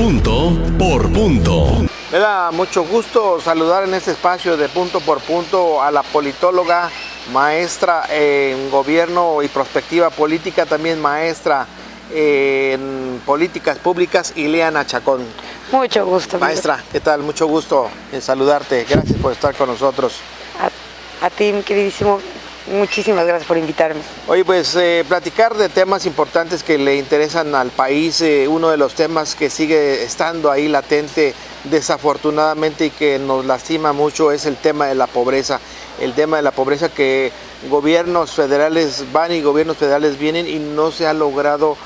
Punto por punto. Me da mucho gusto saludar en este espacio de Punto por Punto a la politóloga, maestra en gobierno y prospectiva política, también maestra en políticas públicas, Ileana Chacón. Mucho gusto. Maestra, ¿qué tal? Mucho gusto en saludarte. Gracias por estar con nosotros. A ti, mi queridísimo, muchísimas gracias por invitarme. Oye, pues platicar de temas importantes que le interesan al país. Uno de los temas que sigue estando ahí latente, desafortunadamente, y que nos lastima mucho es el tema de la pobreza. El tema de la pobreza, que gobiernos federales van y gobiernos federales vienen y no se ha logrado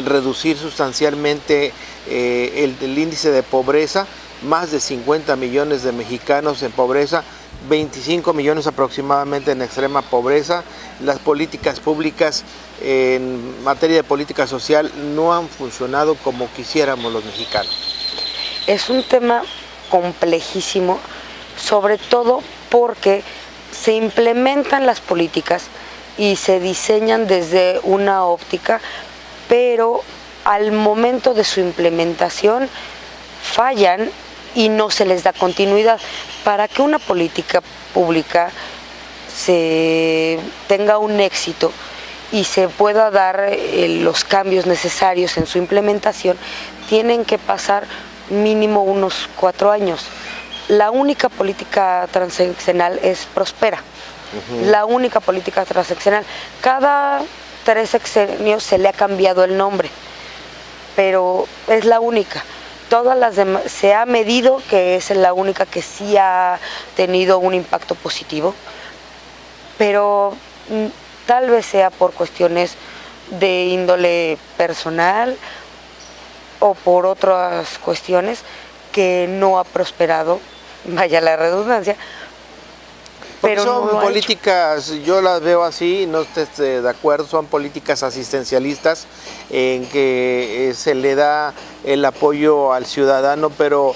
reducir sustancialmente el índice de pobreza. Más de 50 millones de mexicanos en pobreza, 25 millones aproximadamente en extrema pobreza. Las políticas públicas en materia de política social no han funcionado como quisiéramos los mexicanos. Es un tema complejísimo, sobre todo porque se implementan las políticas y se diseñan desde una óptica, pero al momento de su implementación fallan y no se les da continuidad. Para que una política pública tenga un éxito y se pueda dar los cambios necesarios en su implementación, tienen que pasar mínimo unos 4 años. La única política transeccional es Prospera. La única política transeccional. Cada 3 sexenios se le ha cambiado el nombre, pero es la única. Todas las demás se ha medido que es la única que sí ha tenido un impacto positivo, pero tal vez sea por cuestiones de índole personal o por otras cuestiones que no ha prosperado, vaya la redundancia. Pero son políticas, yo las veo así, no estés de acuerdo, son políticas asistencialistas en que se le da el apoyo al ciudadano, pero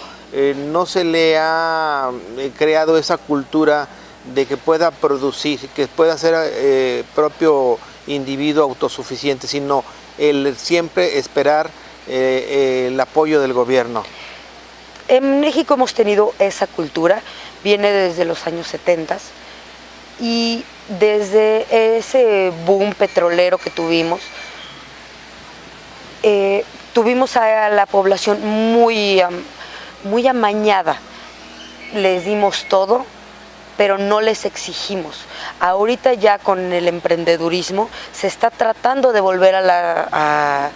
no se le ha creado esa cultura de que pueda producir, que pueda ser propio individuo autosuficiente, sino el siempre esperar el apoyo del gobierno. En México hemos tenido esa cultura, viene desde los años 70 y desde ese boom petrolero que tuvimos a la población muy amañada. Les dimos todo, pero no les exigimos. Ahorita ya con el emprendedurismo se está tratando de volver a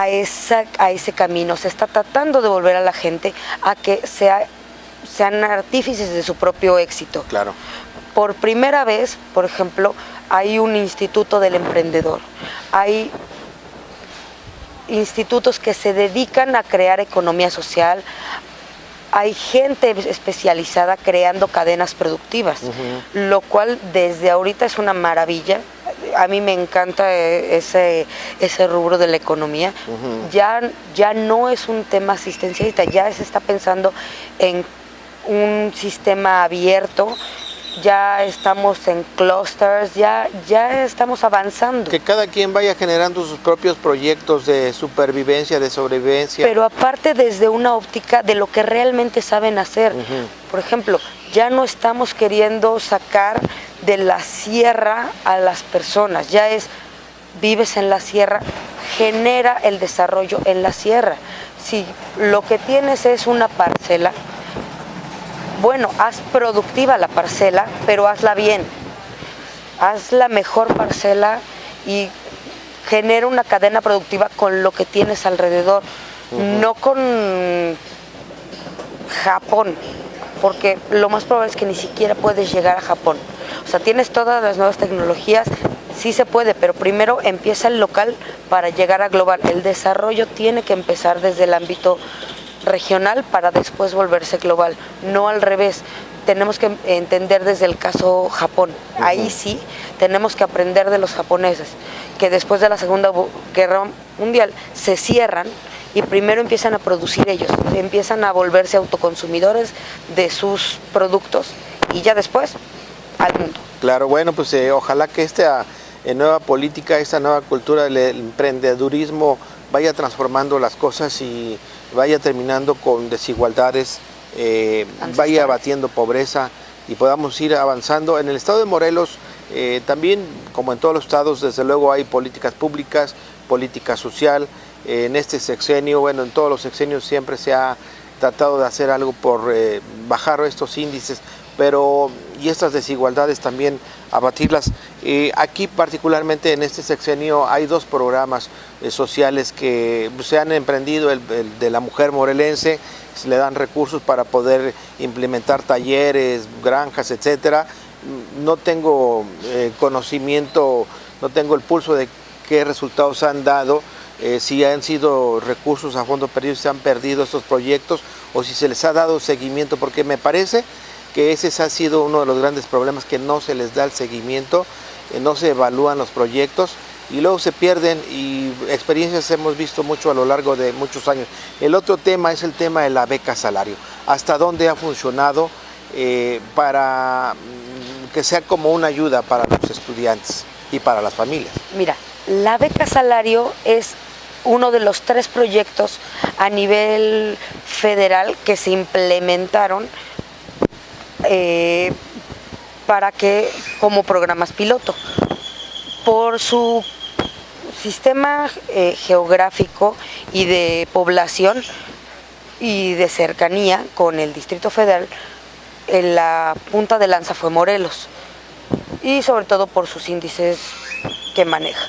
ese camino, se está tratando de volver a la gente a que sean artífices de su propio éxito. Claro. Por primera vez, por ejemplo, hay un instituto del emprendedor. Hay institutos que se dedican a crear economía social. Hay gente especializada creando cadenas productivas, lo cual desde ahorita es una maravilla. A mí me encanta ese rubro de la economía. Ya no es un tema asistencialista, ya se está pensando en un sistema abierto, ya estamos en clusters, ya estamos avanzando. Que cada quien vaya generando sus propios proyectos de supervivencia, de sobrevivencia. Pero aparte desde una óptica de lo que realmente saben hacer. Por ejemplo, ya no estamos queriendo sacar de la sierra a las personas, ya vives en la sierra, genera el desarrollo en la sierra. Si lo que tienes es una parcela, bueno, haz productiva la parcela, pero hazla bien. Haz la mejor parcela y genera una cadena productiva con lo que tienes alrededor, no con Japón, porque lo más probable es que ni siquiera puedes llegar a Japón. O sea, tienes todas las nuevas tecnologías, sí se puede, pero primero empieza el local para llegar a global. El desarrollo tiene que empezar desde el ámbito regional para después volverse global, no al revés. Tenemos que entender desde el caso Japón. Ahí sí tenemos que aprender de los japoneses, que después de la Segunda Guerra Mundial se cierran y primero empiezan a producir ellos, empiezan a volverse autoconsumidores de sus productos y ya después al mundo. Claro, bueno, pues ojalá que esta nueva política, esta nueva cultura del emprendedurismo vaya transformando las cosas y vaya terminando con desigualdades, vaya abatiendo pobreza y podamos ir avanzando. En el estado de Morelos también, como en todos los estados, desde luego hay políticas públicas, política social. En este sexenio, bueno, en todos los sexenios siempre se ha tratado de hacer algo por bajar estos índices, pero y estas desigualdades también abatirlas. Aquí particularmente en este sexenio hay dos programas sociales que se han emprendido, el de la mujer morelense, se le dan recursos para poder implementar talleres, granjas, etcétera. No tengo conocimiento, no tengo el pulso de qué resultados han dado, si han sido recursos a fondo perdido, si se han perdido estos proyectos o si se les ha dado seguimiento, porque me parece que ese ha sido uno de los grandes problemas, que no se les da el seguimiento, no se evalúan los proyectos y luego se pierden, y experiencias hemos visto mucho a lo largo de muchos años. El otro tema es el tema de la beca salario. ¿Hasta dónde ha funcionado para que sea como una ayuda para los estudiantes y para las familias? Mira, la beca salario es uno de los 3 proyectos a nivel federal que se implementaron para que, como programas piloto, por su sistema geográfico y de población y de cercanía con el Distrito Federal, en la punta de lanza fue Morelos, y sobre todo por sus índices que maneja.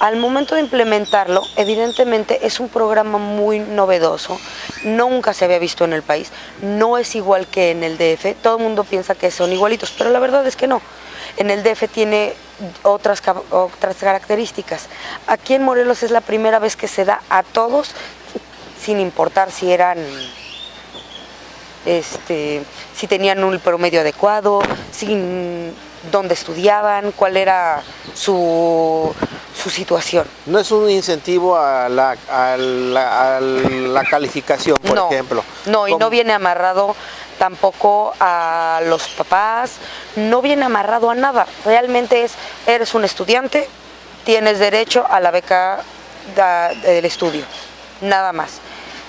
Al momento de implementarlo, evidentemente es un programa muy novedoso, nunca se había visto en el país, no es igual que en el DF, todo el mundo piensa que son igualitos, pero la verdad es que no. En el DF tiene otras características. Aquí en Morelos es la primera vez que se da a todos, sin importar si eran, si tenían un promedio adecuado, sin dónde estudiaban, cuál era su situación. No es un incentivo a la calificación, por ejemplo. No, y no viene amarrado tampoco a los papás, no viene amarrado a nada. Realmente eres un estudiante, tienes derecho a la beca del estudio, nada más.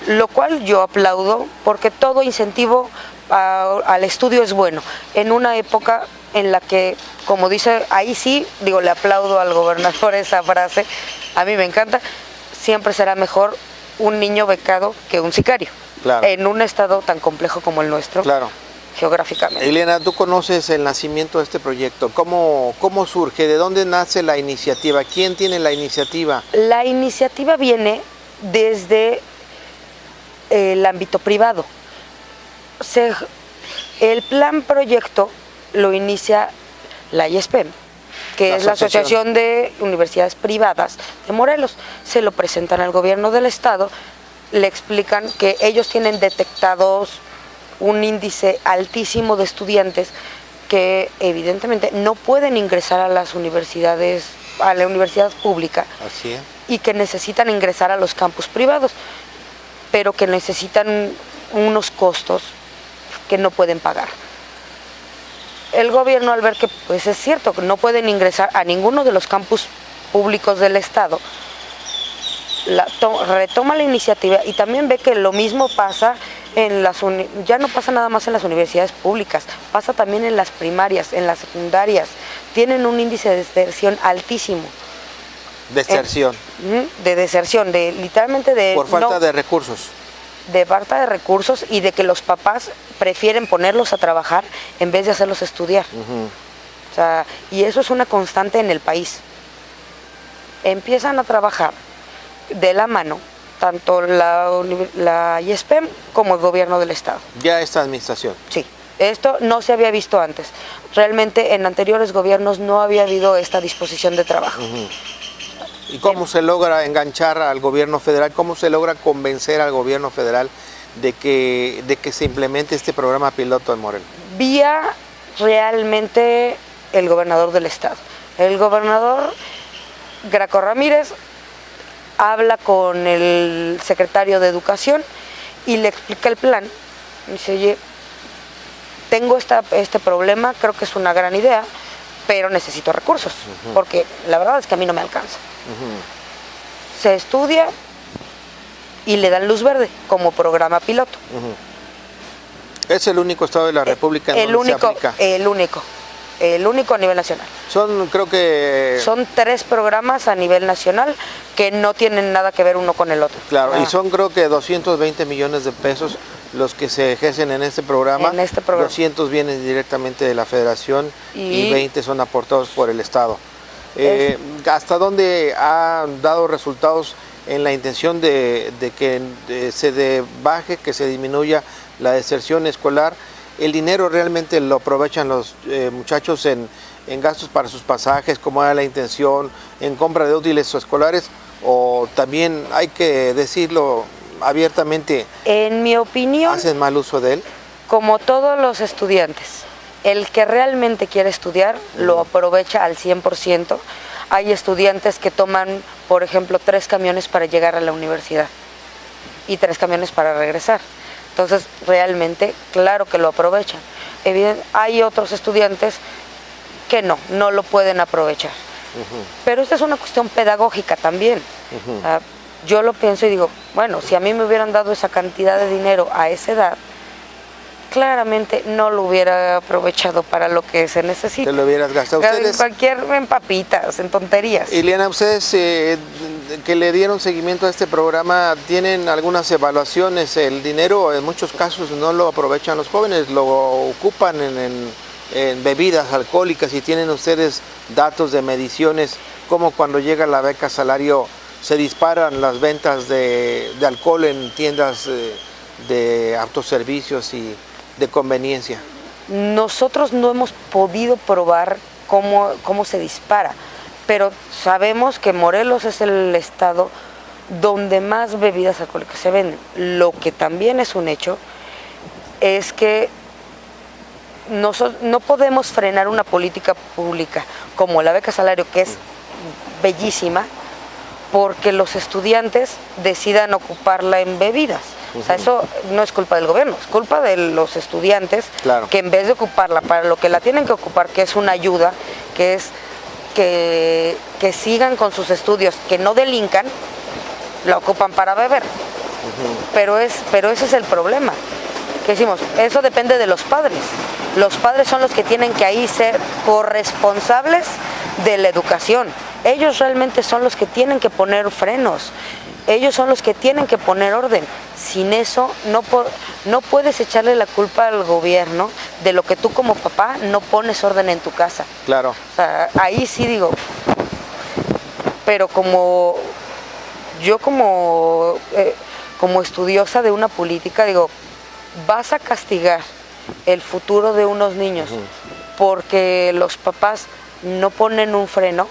Lo cual yo aplaudo, porque todo incentivo al estudio es bueno. En una época en la que, como dice, ahí sí, digo, le aplaudo al gobernador esa frase, a mí me encanta, siempre será mejor un niño becado que un sicario. Claro. En un estado tan complejo como el nuestro, claro, geográficamente. Elena, tú conoces el nacimiento de este proyecto. ¿Cómo surge? ¿De dónde nace la iniciativa? ¿Quién tiene la iniciativa? La iniciativa viene desde el ámbito privado. El plan proyecto lo inicia la IESPEM, que es la Asociación de Universidades Privadas de Morelos. Se lo presentan al gobierno del estado, le explican que ellos tienen detectados un índice altísimo de estudiantes que evidentemente no pueden ingresar a las universidades, a la universidad pública. Así es. Y que necesitan ingresar a los campus privados, pero que necesitan unos costos que no pueden pagar. El gobierno, al ver que pues es cierto que no pueden ingresar a ninguno de los campus públicos del estado, retoma la iniciativa y también ve que lo mismo pasa en ya no pasa nada más en las universidades públicas, pasa también en las primarias, en las secundarias. Tienen un índice de deserción altísimo. Deserción. De deserción, literalmente de... Por falta de recursos. De falta de recursos y de que los papás prefieren ponerlos a trabajar en vez de hacerlos estudiar. O sea, y eso es una constante en el país. Empiezan a trabajar de la mano tanto la IESPEM como el gobierno del estado. Ya esta administración. Sí, esto no se había visto antes. Realmente en anteriores gobiernos no había habido esta disposición de trabajo. ¿Y cómo se logra enganchar al gobierno federal? ¿Cómo se logra convencer al gobierno federal de que se implemente este programa piloto en Morelos? Vía realmente el gobernador del estado. El gobernador Graco Ramírez habla con el secretario de Educación y le explica el plan. Dice, oye, tengo este problema, creo que es una gran idea, pero necesito recursos, porque la verdad es que a mí no me alcanza. Se estudia, y le dan luz verde como programa piloto. Es el único estado de la República en donde se aplica. El único a nivel nacional. Creo que... Son 3 programas a nivel nacional que no tienen nada que ver uno con el otro. Claro, y son creo que 220 millones de pesos los que se ejercen en este programa. 200 vienen directamente de la Federación y 20 son aportados por el Estado. ¿Hasta dónde ha dado resultados en la intención de que se baje, que se disminuya la deserción escolar? ¿El dinero realmente lo aprovechan los muchachos en gastos para sus pasajes, como era la intención, en compra de útiles escolares? ¿O también, hay que decirlo abiertamente, en mi opinión, hacen mal uso de él? Como todos los estudiantes, el que realmente quiere estudiar lo aprovecha al 100%. Hay estudiantes que toman, por ejemplo, 3 camiones para llegar a la universidad y 3 camiones para regresar. Entonces, realmente, claro que lo aprovechan. Hay otros estudiantes que no lo pueden aprovechar. Pero esta es una cuestión pedagógica también. Yo lo pienso y digo, bueno, si a mí me hubieran dado esa cantidad de dinero a esa edad, claramente no lo hubiera aprovechado para lo que se necesita. Te lo hubieras gastado. ¿Ustedes? En papitas, en tonterías. Ileana, ustedes que le dieron seguimiento a este programa, ¿tienen algunas evaluaciones? El dinero en muchos casos no lo aprovechan los jóvenes, lo ocupan en bebidas alcohólicas. Y tienen ustedes datos de mediciones, como cuando llega la beca salario se disparan las ventas de alcohol en tiendas de autoservicios y de conveniencia. Nosotros no hemos podido probar cómo se dispara, pero sabemos que Morelos es el estado donde más bebidas alcohólicas se venden. Lo que también es un hecho es que no podemos frenar una política pública como la beca salario, que es bellísima, porque los estudiantes decidan ocuparla en bebidas. O sea, eso no es culpa del gobierno, es culpa de los estudiantes, claro, que en vez de ocuparla para lo que la tienen que ocupar, que es una ayuda, que es que sigan con sus estudios, que no delincan, la ocupan para beber. Pero ese es el problema. Que decimos, eso depende de los padres. Los padres son los que tienen que ahí ser corresponsables de la educación. Ellos realmente son los que tienen que poner frenos. Ellos son los que tienen que poner orden. Sin eso no puedes echarle la culpa al gobierno de lo que tú como papá no pones orden en tu casa. Claro. O sea, ahí sí digo, pero como estudiosa de una política, digo, vas a castigar el futuro de unos niños porque los papás no ponen un freno.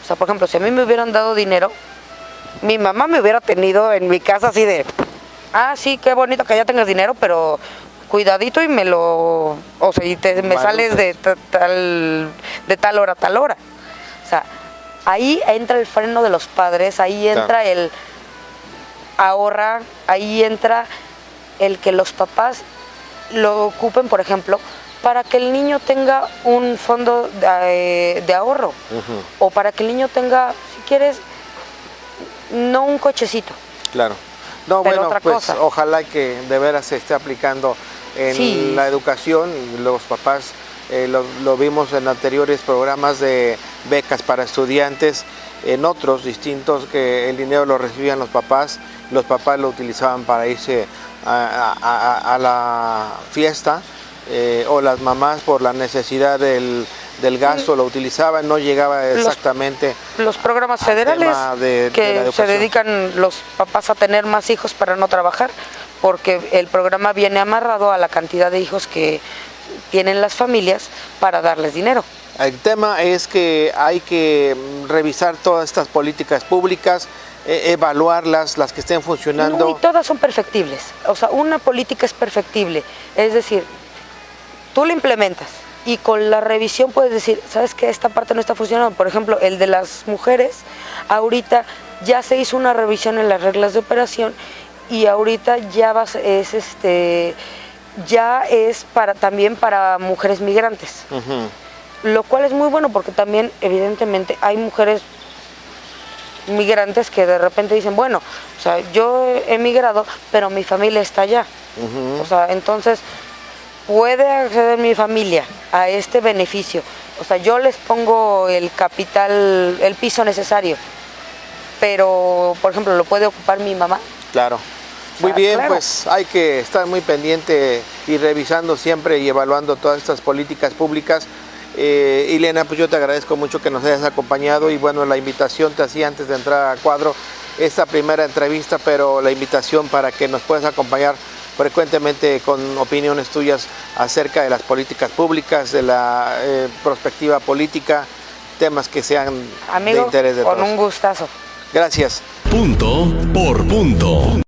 O sea, por ejemplo, si a mí me hubieran dado dinero, mi mamá me hubiera tenido en mi casa así de, sí, qué bonito que ya tengas dinero, pero cuidadito y me sales de tal hora a tal hora. O sea, ahí entra el freno de los padres, ahí entra el ahorrar, ahí entra el que los papás lo ocupen, por ejemplo, para que el niño tenga un fondo de ahorro, o para que el niño tenga, si quieres, no un cochecito. Claro. No, pero bueno, otra pues cosa. Ojalá que de veras se esté aplicando en la educación. Los papás, lo vimos en anteriores programas de becas para estudiantes, en otros distintos, que el dinero lo recibían los papás lo utilizaban para irse a la fiesta, o las mamás por la necesidad del gasto lo utilizaban, no llegaba exactamente los programas federales que se dedican los papás a tener más hijos para no trabajar, porque el programa viene amarrado a la cantidad de hijos que tienen las familias para darles dinero. El tema es que hay que revisar todas estas políticas públicas, evaluarlas, las que estén funcionando. No, y todas son perfectibles. O sea, una política es perfectible. Es decir, tú la implementas y con la revisión puedes decir, ¿sabes qué? Esta parte no está funcionando. Por ejemplo, el de las mujeres, ahorita ya se hizo una revisión en las reglas de operación y ahorita ya es también para mujeres migrantes. Lo cual es muy bueno porque también, evidentemente, hay mujeres migrantes que de repente dicen, bueno, o sea, yo he migrado, pero mi familia está allá. O sea, entonces, ¿puede acceder mi familia a este beneficio? O sea, yo les pongo el capital, el piso necesario, pero, por ejemplo, ¿lo puede ocupar mi mamá? Claro. Muy bien, pues hay que estar muy pendiente y revisando siempre y evaluando todas estas políticas públicas. Ilena, pues yo te agradezco mucho que nos hayas acompañado y bueno, la invitación te hacía antes de entrar a cuadro esta primera entrevista, pero la invitación para que nos puedas acompañar frecuentemente con opiniones tuyas acerca de las políticas públicas, de la perspectiva política, temas que sean de interés de todos. Con un gustazo. Gracias. Punto por punto.